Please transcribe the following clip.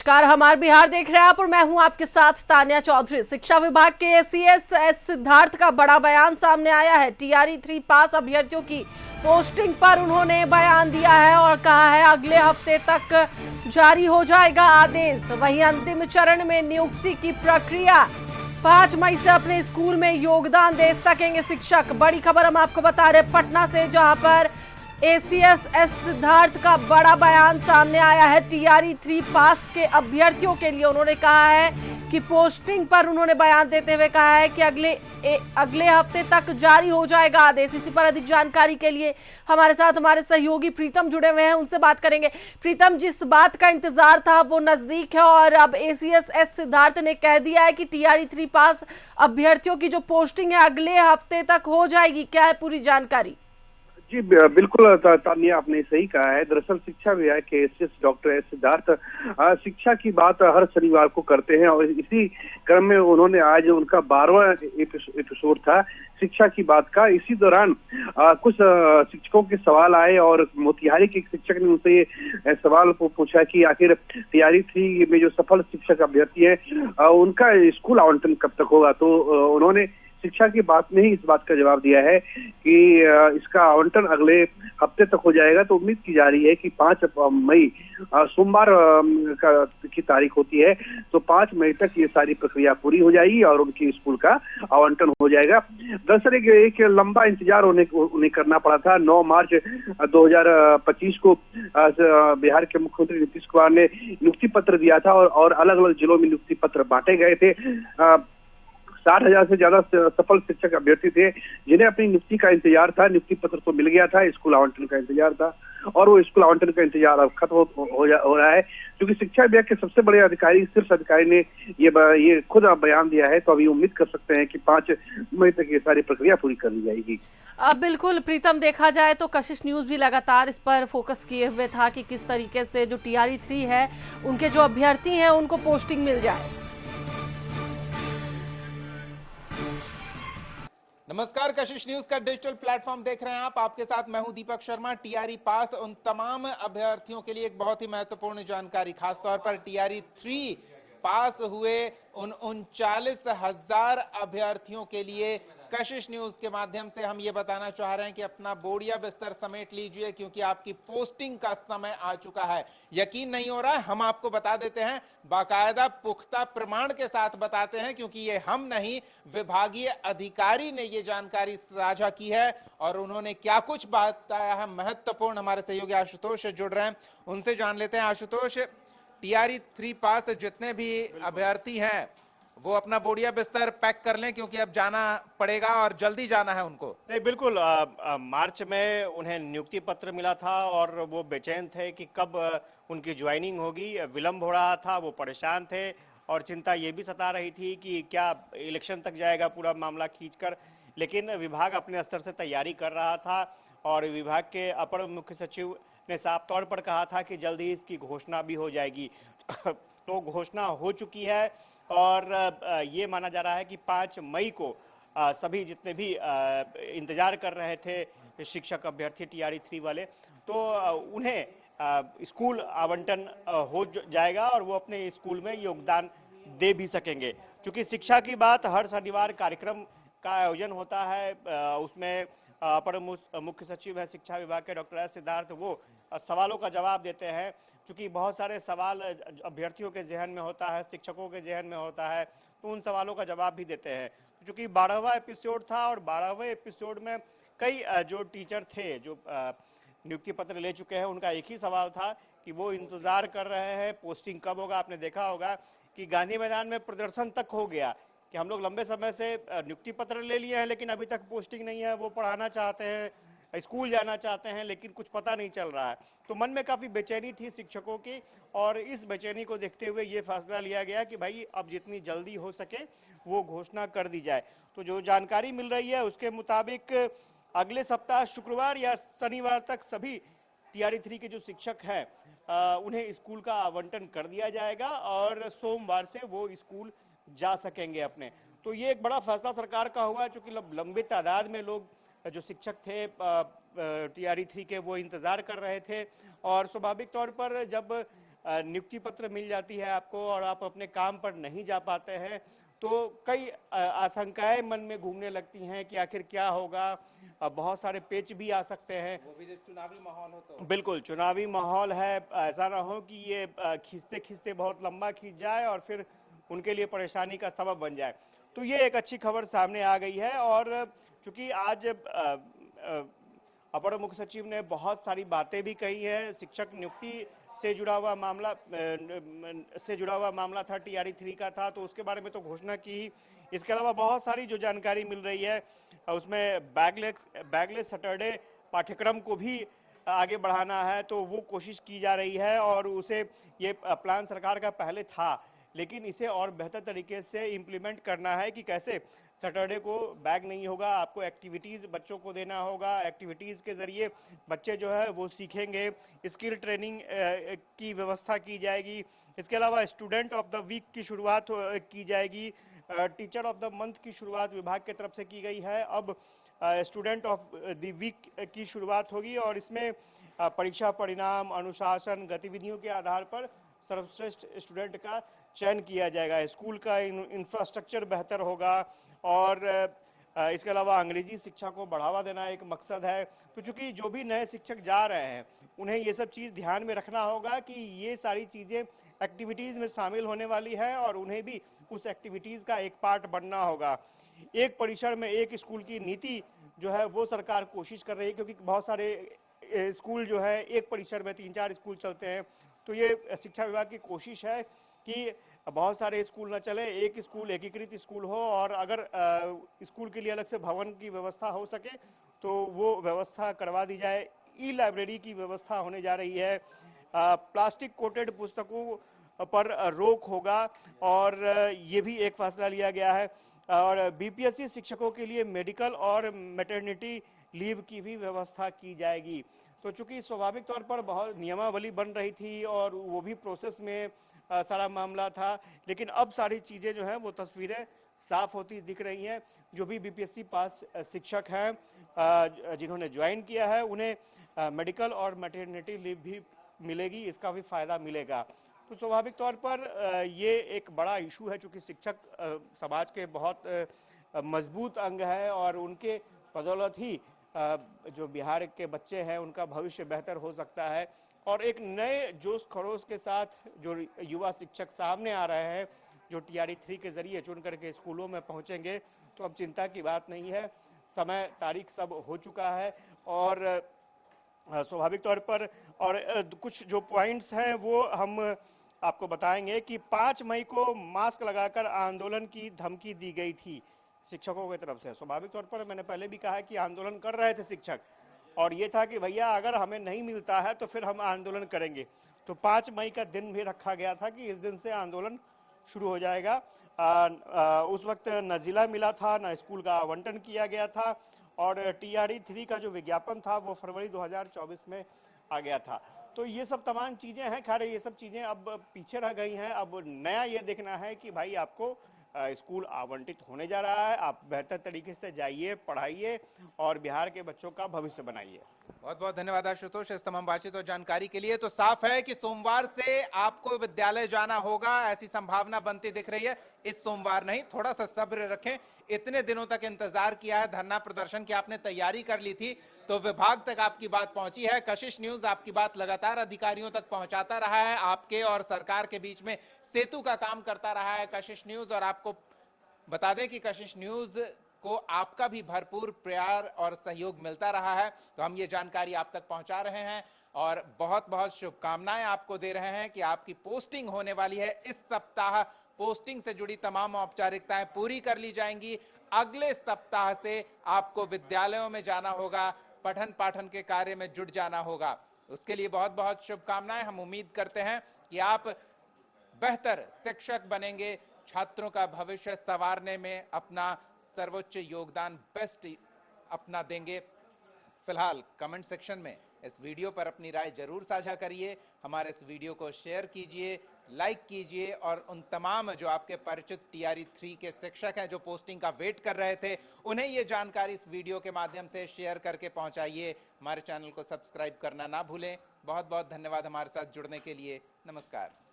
नमस्कार, हमारे बिहार देख रहे हैं आप और मैं हूं आपके साथ तान्या चौधरी। शिक्षा विभाग के एसीएस सिद्धार्थ का बड़ा बयान सामने आया है। टीआरई 3 पास अभ्यर्थियों की पोस्टिंग पर उन्होंने बयान दिया है और कहा है अगले हफ्ते तक जारी हो जाएगा आदेश। वहीं अंतिम चरण में नियुक्ति की प्रक्रिया 5 मई से अपने स्कूल में योगदान दे सकेंगे शिक्षक। बड़ी खबर हम आपको बता रहे पटना से, जहां पर एसीएस सिद्धार्थ का बड़ा बयान सामने आया है। टीआरई 3 पास के अभ्यर्थियों के लिए उन्होंने कहा है कि पोस्टिंग पर उन्होंने बयान देते हुए कहा है कि अगले हफ्ते तक जारी हो जाएगा आदेश। इसी पर अधिक जानकारी के लिए हमारे साथ हमारे सहयोगी प्रीतम जुड़े हुए हैं, उनसे बात करेंगे। प्रीतम, जिस बात का इंतजार था वो नजदीक है और अब एसीएस सिद्धार्थ ने कह दिया है कि टीआरई 3 पास अभ्यर्थियों की जो पोस्टिंग है अगले हफ्ते तक हो जाएगी। क्या है पूरी जानकारी? जी बिल्कुल तान्या, आपने सही कहा है। दरअसल शिक्षा विभाग के एसीएस डॉक्टर एस सिद्धार्थ शिक्षा की बात हर शनिवार को करते हैं और इसी क्रम में उन्होंने आज उनका 12वां एपिसोड था शिक्षा की बात का। इसी दौरान कुछ शिक्षकों के सवाल आए और मोतिहारी के एक शिक्षक ने उनसे ये सवाल को पूछा कि आखिर टीआरई 3 में जो सफल शिक्षक अभ्यर्थी है उनका स्कूल आवंटन कब तक होगा। तो उन्होंने शिक्षा की बात में ही इस बात का जवाब दिया है कि इसका आवंटन अगले हफ्ते तक हो जाएगा। तो उम्मीद की जा रही है कि 5 मई सोमवार की तारीख होती है, तो 5 मई तक ये सारी प्रक्रिया पूरी हो जाएगी और उनकी स्कूल का आवंटन हो जाएगा। दरअसल एक लंबा इंतजार उन्हें करना पड़ा था। 9 मार्च 2025 को बिहार के मुख्यमंत्री नीतीश कुमार ने नियुक्ति पत्र दिया था और अलग अलग जिलों में नियुक्ति पत्र बांटे गए थे। 60,000 से ज्यादा सफल शिक्षक अभ्यर्थी थे जिन्हें अपनी नियुक्ति का इंतजार था। नियुक्ति पत्र तो मिल गया था, स्कूल आवंटन का इंतजार था और वो स्कूल आवंटन का इंतजार अब खत्म हो रहा है। क्योंकि शिक्षा विभाग के सबसे बड़े अधिकारी, शीर्ष अधिकारी ने ये खुद बयान दिया है, तो अभी उम्मीद कर सकते हैं कि 5 मई तक ये सारी प्रक्रिया पूरी कर ली जाएगी। बिल्कुल प्रीतम, देखा जाए तो कशिश न्यूज भी लगातार इस पर फोकस किए हुए था कि किस तरीके से जो टीआरई 3 है उनके जो अभ्यर्थी हैं उनको पोस्टिंग मिल जाए। नमस्कार, कशिश न्यूज का डिजिटल प्लेटफॉर्म देख रहे हैं आप। आपके साथ मैं हूं दीपक शर्मा। टीआरई पास उन तमाम अभ्यर्थियों के लिए एक बहुत ही महत्वपूर्ण जानकारी, खासतौर पर टीआरई 3 पास हुए उन 39,000 अभ्यर्थियों के लिए कशिश न्यूज के माध्यम से हम ये बताना चाह रहे हैं कि अपना बोरिया बिस्तर समेट लीजिए, क्योंकि आपकी पोस्टिंग का समय आ चुका है। यकीन नहीं हो रहा है, हम आपको बता देते हैं, बाकायदा पुख्ता प्रमाण के साथ बताते हैं, क्योंकि ये हम नहीं, विभागीय अधिकारी ने ये जानकारी साझा की है और उन्होंने क्या कुछ बताया है महत्वपूर्ण। हमारे सहयोगी आशुतोष जुड़ रहे हैं, उनसे जान लेते हैं। आशुतोष, टीआरई 3 पास जितने भी अभ्यर्थी हैं वो अपना बोरिया बिस्तर पैक कर लें, क्योंकि अब जाना पड़ेगा और जल्दी जाना है उनको। नहीं, बिल्कुल। मार्च में उन्हें नियुक्ति पत्र मिला था और वो बेचैन थे कि कब उनकी ज्वाइनिंग होगी। विलंब हो रहा था, वो परेशान थे और चिंता ये भी सता रही थी कि क्या इलेक्शन तक जाएगा पूरा मामला खींचकर। लेकिन विभाग अपने स्तर से तैयारी कर रहा था और विभाग के अपर मुख्य सचिव ने साफ तौर पर कहा था कि जल्द ही इसकी घोषणा भी हो जाएगी। तो घोषणा हो चुकी है और ये माना जा रहा है कि 5 मई को सभी जितने भी इंतजार कर रहे थे शिक्षक अभ्यर्थी टीआरई 3 वाले, तो उन्हें स्कूल आवंटन हो जाएगा और वो अपने स्कूल में योगदान दे भी सकेंगे। क्योंकि शिक्षा की बात हर शनिवार कार्यक्रम का आयोजन होता है, उसमें अपर मुख्य सचिव है शिक्षा विभाग के डॉक्टर एस सिद्धार्थ, वो सवालों का जवाब देते हैं। क्योंकि बहुत सारे सवाल अभ्यर्थियों के जहन में होता है, शिक्षकों के जहन में होता है, तो उन सवालों का जवाब भी देते हैं। क्योंकि 12वां एपिसोड था और 12वें एपिसोड में कई जो टीचर थे जो नियुक्ति पत्र ले चुके हैं, उनका एक ही सवाल था कि वो इंतजार कर रहे हैं पोस्टिंग कब होगा। आपने देखा होगा कि गांधी मैदान में प्रदर्शन तक हो गया कि हम लोग लंबे समय से नियुक्ति पत्र ले लिए हैं लेकिन अभी तक पोस्टिंग नहीं है। वो पढ़ाना चाहते हैं, स्कूल जाना चाहते हैं, लेकिन कुछ पता नहीं चल रहा है। तो मन में काफ़ी बेचैनी थी शिक्षकों की और इस बेचैनी को देखते हुए ये फैसला लिया गया कि भाई अब जितनी जल्दी हो सके वो घोषणा कर दी जाए। तो जो जानकारी मिल रही है उसके मुताबिक अगले सप्ताह शुक्रवार या शनिवार तक सभी टीआरई 3 के जो शिक्षक हैं उन्हें स्कूल का आवंटन कर दिया जाएगा और सोमवार से वो स्कूल जा सकेंगे अपने। तो ये एक बड़ा फैसला सरकार का हुआ है, चूंकि लंबी तादाद में लोग जो शिक्षक थे टीआरई 3 के वो इंतजार कर रहे थे और स्वाभाविक तौर पर जब नियुक्ति पत्र मिल जाती है आपको और आप अपने काम पर नहीं जा पाते हैं, तो कई आशंकाएं मन में घूमने लगती हैं कि आखिर क्या होगा। बहुत सारे पेच भी आ सकते हैं। वो भी जब चुनावी माहौल हो तो बिल्कुल चुनावी माहौल है, ऐसा ना हो कि ये खींचते खींचते बहुत लंबा खींच जाए और फिर उनके लिए परेशानी का सबब बन जाए। तो ये एक अच्छी खबर सामने आ गई है। और चूंकि आज अपर मुख्य सचिव ने बहुत सारी बातें भी कही है, शिक्षक नियुक्ति से जुड़ा हुआ मामला था, टीआरई 3 का था, तो उसके बारे में तो घोषणा की ही। इसके अलावा बहुत सारी जो जानकारी मिल रही है उसमें बैगलेस सैटरडे पाठ्यक्रम को भी आगे बढ़ाना है, तो वो कोशिश की जा रही है। और उसे ये प्लान सरकार का पहले था, लेकिन इसे और बेहतर तरीके से इम्प्लीमेंट करना है कि कैसे सैटरडे को बैग नहीं होगा, आपको एक्टिविटीज़ बच्चों को देना होगा, एक्टिविटीज़ के ज़रिए बच्चे जो है वो सीखेंगे, स्किल ट्रेनिंग की व्यवस्था की जाएगी। इसके अलावा स्टूडेंट ऑफ द वीक की शुरुआत की जाएगी, टीचर ऑफ द मंथ की शुरुआत विभाग की तरफ से की गई है, अब स्टूडेंट ऑफ द वीक की शुरुआत होगी। और इसमें परीक्षा परिणाम, अनुशासन, गतिविधियों के आधार पर सर्वश्रेष्ठ स्टूडेंट का चयन किया जाएगा। स्कूल का इंफ्रास्ट्रक्चर बेहतर होगा और इसके अलावा अंग्रेजी शिक्षा को बढ़ावा देना एक मकसद है। तो चूंकि जो भी नए शिक्षक जा रहे हैं उन्हें ये सब चीज़ ध्यान में रखना होगा कि ये सारी चीज़ें एक्टिविटीज़ में शामिल होने वाली है और उन्हें भी उस एक्टिविटीज़ का एक पार्ट बनना होगा। एक परिसर में एक स्कूल की नीति जो है वो सरकार कोशिश कर रही है, क्योंकि बहुत सारे स्कूल जो है एक परिसर में 3-4 स्कूल चलते हैं। तो ये शिक्षा विभाग की कोशिश है कि बहुत सारे स्कूल न चले, एक स्कूल एकीकृत स्कूल हो, और अगर स्कूल के लिए अलग से भवन की व्यवस्था हो सके तो वो व्यवस्था करवा दी जाए। ई लाइब्रेरी की व्यवस्था होने जा रही है, प्लास्टिक कोटेड पुस्तकों पर रोक होगा और ये भी एक फैसला लिया गया है। और बीपीएससी शिक्षकों के लिए मेडिकल और मैटरनिटी लीव की भी व्यवस्था की जाएगी। तो चूंकि स्वाभाविक तौर पर बहुत नियमावली बन रही थी और वो भी प्रोसेस में सारा मामला था, लेकिन अब सारी चीज़ें जो हैं वो तस्वीरें साफ होती दिख रही हैं। जो भी बीपीएससी पास शिक्षक हैं जिन्होंने ज्वाइन किया है उन्हें मेडिकल और मैटरनिटी लीव भी मिलेगी, इसका भी फायदा मिलेगा। तो स्वाभाविक तौर पर ये एक बड़ा इशू है, चूँकि शिक्षक समाज के बहुत मजबूत अंग है और उनके बदौलत ही जो बिहार के बच्चे हैं उनका भविष्य बेहतर हो सकता है। और एक नए जोश खरोश के साथ जो युवा शिक्षक सामने आ रहे हैं, जो टीआरई 3 के जरिए चुन करके स्कूलों में पहुंचेंगे, तो अब चिंता की बात नहीं है, समय तारीख सब हो चुका है। और स्वाभाविक तौर पर और कुछ जो पॉइंट्स हैं वो हम आपको बताएंगे कि 5 मई को मास्क लगाकर आंदोलन की धमकी दी गई थी शिक्षकों की तरफ से। स्वाभाविक तौर पर मैंने पहले भी कहा है कि आंदोलन कर रहे थे शिक्षक, और ये था कि भैया अगर हमें नहीं मिलता है तो फिर हम आंदोलन करेंगे। तो 5 मई का दिन भी रखा गया था कि इस दिन से आंदोलन शुरू हो जाएगा। उस वक्त न जिला मिला था, न स्कूल का आवंटन किया गया था, और टीआरई 3 का जो विज्ञापन था वो फरवरी 2024 में आ गया था। तो ये सब तमाम चीज़ें हैं, खैर ये सब चीज़ें अब पीछे रह गई हैं। अब नया ये देखना है कि भाई आपको स्कूल आवंटित होने जा रहा है, आप बेहतर तरीके से जाइए, पढ़ाइए और बिहार के बच्चों का भविष्य बनाइए। बहुत बहुत धन्यवाद आशुतोष इस तमाम बातचीत और जानकारी के लिए। तो साफ है कि सोमवार से आपको विद्यालय जाना होगा, ऐसी संभावना बनती दिख रही है। इस सोमवार नहीं, थोड़ा सा सब्र रखें। इतने दिनों तक इंतजार किया है, धरना प्रदर्शन की आपने तैयारी कर ली थी, तो विभाग तक आपकी बात पहुंची है। कशिश न्यूज आपकी बात लगातार अधिकारियों तक पहुंचाता रहा है, आपके और सरकार के बीच में सेतु का काम करता रहा है कशिश न्यूज। और आपको बता दें कि कशिश न्यूज को आपका भी भरपूर प्यार और सहयोग मिलता रहा है, तो हम ये जानकारी आप तक पहुंचा रहे हैं और बहुत बहुत शुभकामनाएं आपको दे रहे हैं कि आपकी पोस्टिंग होने वाली है इस सप्ताह। पोस्टिंग से जुड़ी तमाम औपचारिकताएं पूरी कर ली जाएंगी। अगले सप्ताह से आपको विद्यालयों में जाना होगा, पठन पाठन के कार्य में जुट जाना होगा। उसके लिए बहुत बहुत शुभकामनाएं। हम उम्मीद करते हैं कि आप बेहतर शिक्षक बनेंगे, छात्रों का भविष्य संवारने में अपना सर्वोच्च योगदान बेस्ट अपना देंगे। फिलहाल कमेंट सेक्शन में इस वीडियो पर अपनी राय जरूर साझा करिए, हमारे इस वीडियो को शेयर कीजिए, लाइक कीजिए और उन तमाम जो आपके परिचित टीआरई 3 के शिक्षक हैं जो पोस्टिंग का वेट कर रहे थे, उन्हें ये जानकारी इस वीडियो के माध्यम से शेयर करके पहुंचाइए। हमारे चैनल को सब्सक्राइब करना ना भूलें। बहुत बहुत धन्यवाद हमारे साथ जुड़ने के लिए। नमस्कार।